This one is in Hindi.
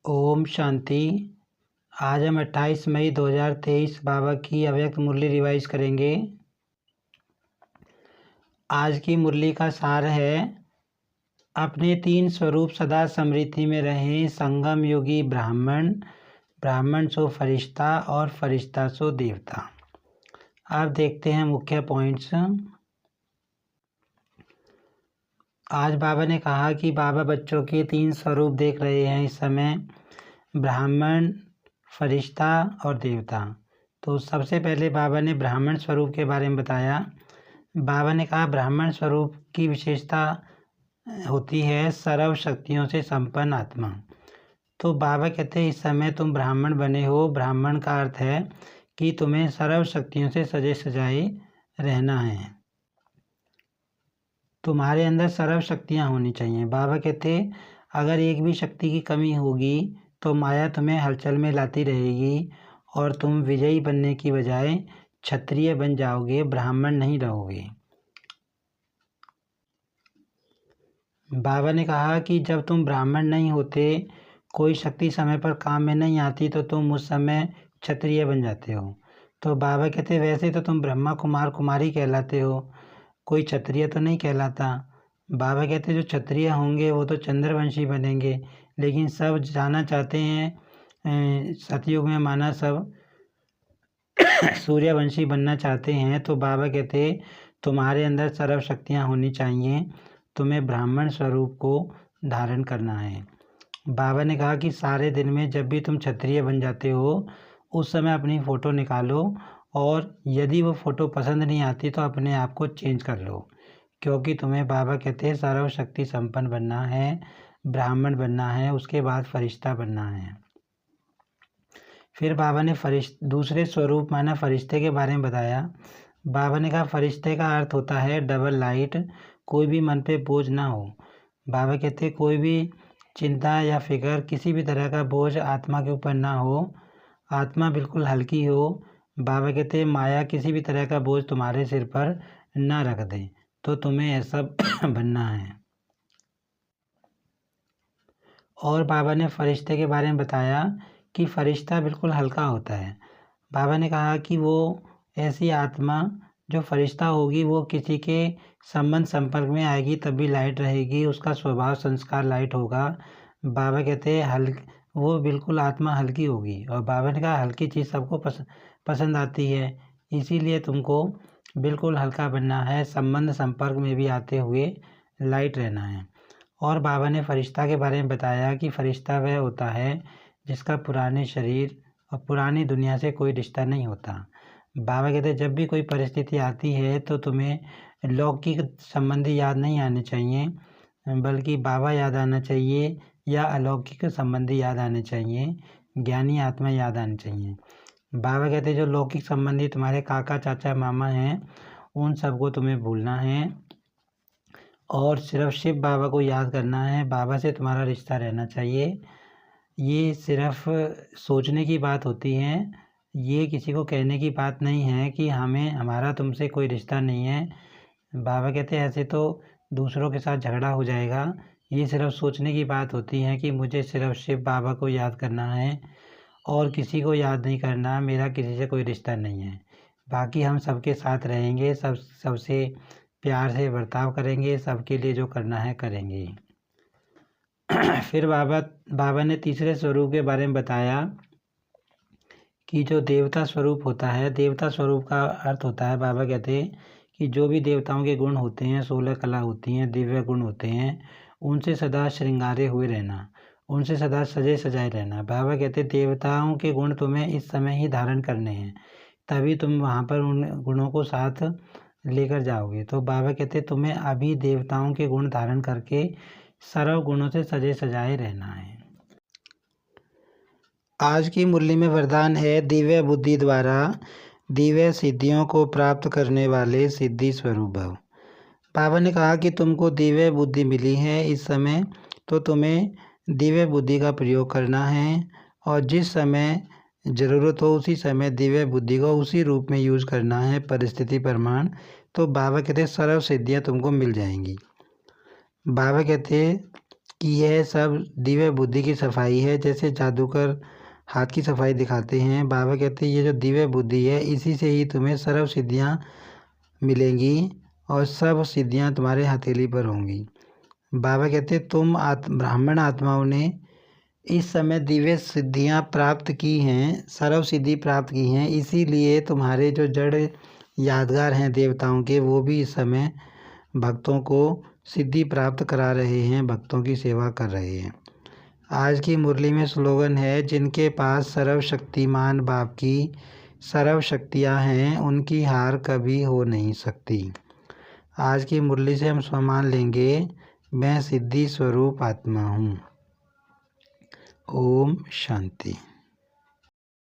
ओम शांति। आज हम 28 मई 2023 बाबा की अव्यक्त मुरली रिवाइज करेंगे। आज की मुरली का सार है, अपने तीन स्वरूप सदा स्मृति में रहें। संगम योगी ब्राह्मण, ब्राह्मण सो फरिश्ता और फरिश्ता सो देवता। अब देखते हैं मुख्य पॉइंट्स। आज बाबा ने कहा कि बाबा बच्चों के तीन स्वरूप देख रहे हैं इस समय, ब्राह्मण, फरिश्ता और देवता। तो सबसे पहले बाबा ने ब्राह्मण स्वरूप के बारे में बताया। बाबा ने कहा ब्राह्मण स्वरूप की विशेषता होती है सर्व शक्तियों से संपन्न आत्मा। तो बाबा कहते हैं इस समय तुम ब्राह्मण बने हो। ब्राह्मण का अर्थ है कि तुम्हें सर्व शक्तियों से सजे सजाए रहना है, तुम्हारे अंदर सर्व शक्तियाँ होनी चाहिए। बाबा कहते अगर एक भी शक्ति की कमी होगी तो माया तुम्हें हलचल में लाती रहेगी और तुम विजयी बनने की बजाय क्षत्रिय बन जाओगे, ब्राह्मण नहीं रहोगे। बाबा ने कहा कि जब तुम ब्राह्मण नहीं होते, कोई शक्ति समय पर काम में नहीं आती, तो तुम उस समय क्षत्रिय बन जाते हो। तो बाबा कहते वैसे तो तुम ब्रह्मा कुमार कुमारी कहलाते हो, कोई क्षत्रिय तो नहीं कहलाता। बाबा कहते जो क्षत्रिय होंगे वो तो चंद्रवंशी बनेंगे, लेकिन सब जाना चाहते हैं सतयुग में माना सब सूर्यवंशी बनना चाहते हैं। तो बाबा कहते तुम्हारे अंदर सर्व शक्तियाँ होनी चाहिए, तुम्हें ब्राह्मण स्वरूप को धारण करना है। बाबा ने कहा कि सारे दिन में जब भी तुम क्षत्रिय बन जाते हो उस समय अपनी फ़ोटो निकालो और यदि वो फ़ोटो पसंद नहीं आती तो अपने आप को चेंज कर लो, क्योंकि तुम्हें बाबा कहते हैं सर्व शक्ति संपन्न बनना है, ब्राह्मण बनना है, उसके बाद फरिश्ता बनना है। फिर बाबा ने दूसरे स्वरूप माना फरिश्ते के बारे में बताया। बाबा ने कहा फरिश्ते का अर्थ होता है डबल लाइट, कोई भी मन पे बोझ ना हो। बाबा कहते कोई भी चिंता या फिक्र, किसी भी तरह का बोझ आत्मा के ऊपर ना हो, आत्मा बिल्कुल हल्की हो। बाबा कहते माया किसी भी तरह का बोझ तुम्हारे सिर पर ना रख दे, तो तुम्हें ऐसा बनना है। और बाबा ने फरिश्ते के बारे में बताया कि फरिश्ता बिल्कुल हल्का होता है। बाबा ने कहा कि वो ऐसी आत्मा जो फरिश्ता होगी वो किसी के संबंध संपर्क में आएगी तब भी लाइट रहेगी, उसका स्वभाव संस्कार लाइट होगा। बाबा कहते हैं वो बिल्कुल आत्मा हल्की होगी। और बाबा ने कहा हल्की चीज़ सबको पसंद आती है, इसीलिए तुमको बिल्कुल हल्का बनना है, संबंध संपर्क में भी आते हुए लाइट रहना है। और बाबा ने फरिश्ता के बारे में बताया कि फरिश्ता वह होता है जिसका पुराने शरीर और पुरानी दुनिया से कोई रिश्ता नहीं होता। बाबा कहते जब भी कोई परिस्थिति आती है तो तुम्हें लौकिक संबंधी याद नहीं आने चाहिए, बल्कि बाबा याद आना चाहिए या अलौकिक संबंधी याद आने चाहिए, ज्ञानी आत्मा याद आनी चाहिए। बाबा कहते जो लौकिक संबंधी तुम्हारे काका चाचा मामा हैं उन सबको तुम्हें भूलना है और सिर्फ शिव बाबा को याद करना है। बाबा से तुम्हारा रिश्ता रहना चाहिए। ये सिर्फ सोचने की बात होती है, ये किसी को कहने की बात नहीं है कि हमारा तुमसे कोई रिश्ता नहीं है। बाबा कहते हैं ऐसे तो दूसरों के साथ झगड़ा हो जाएगा। ये सिर्फ सोचने की बात होती है कि मुझे सिर्फ शिव बाबा को याद करना है और किसी को याद नहीं करना, मेरा किसी से कोई रिश्ता नहीं है। बाकी हम सबके साथ रहेंगे, सबसे प्यार से बर्ताव करेंगे, सबके लिए जो करना है करेंगे। फिर बाबा ने तीसरे स्वरूप के बारे में बताया कि जो देवता स्वरूप होता है, देवता स्वरूप का अर्थ होता है, बाबा कहते हैं कि जो भी देवताओं के गुण होते हैं, 16 कला होती हैं, दिव्य गुण होते हैं, उनसे सदा श्रृंगारे हुए रहना, उनसे सदा सजे सजाए रहना। बाबा कहते देवताओं के गुण तुम्हें इस समय ही धारण करने हैं, तभी तुम वहाँ पर उन गुणों को साथ लेकर जाओगे। तो बाबा कहते तुम्हें अभी देवताओं के गुण धारण करके सर्व गुणों से सजे सजाए रहना है। आज की मुरली में वरदान है दिव्य बुद्धि द्वारा दिव्य सिद्धियों को प्राप्त करने वाले सिद्धि स्वरूप भव। बाबा ने कहा कि तुमको दिव्य बुद्धि मिली है इस समय, तो तुम्हें दिव्य बुद्धि का प्रयोग करना है और जिस समय ज़रूरत हो उसी समय दिव्य बुद्धि को उसी रूप में यूज़ करना है, परिस्थिति प्रमाण। तो बाबा कहते सर्व सिद्धियाँ तुमको मिल जाएंगी। बाबा कहते कि यह सब दिव्य बुद्धि की सफाई है। जैसे जादूगर हाथ की सफाई दिखाते हैं, बाबा कहते हैं ये जो दिव्य बुद्धि है इसी से ही तुम्हें सर्व सिद्धियाँ मिलेंगी और सब सिद्धियाँ तुम्हारे हथेली पर होंगी। बाबा कहते हैं तुम ब्राह्मण आत्माओं ने इस समय दिव्य सिद्धियाँ प्राप्त की हैं, सर्व सिद्धि प्राप्त की हैं, इसीलिए तुम्हारे जो जड़ यादगार हैं देवताओं के वो भी इस समय भक्तों को सिद्धि प्राप्त करा रहे हैं, भक्तों की सेवा कर रहे हैं। आज की मुरली में स्लोगन है, जिनके पास सर्वशक्तिमान बाप की सर्व शक्तियाँ हैं उनकी हार कभी हो नहीं सकती। आज की मुरली से हम सम्मान लेंगे, मैं सिद्धि स्वरूप आत्मा हूँ। ओम शांति।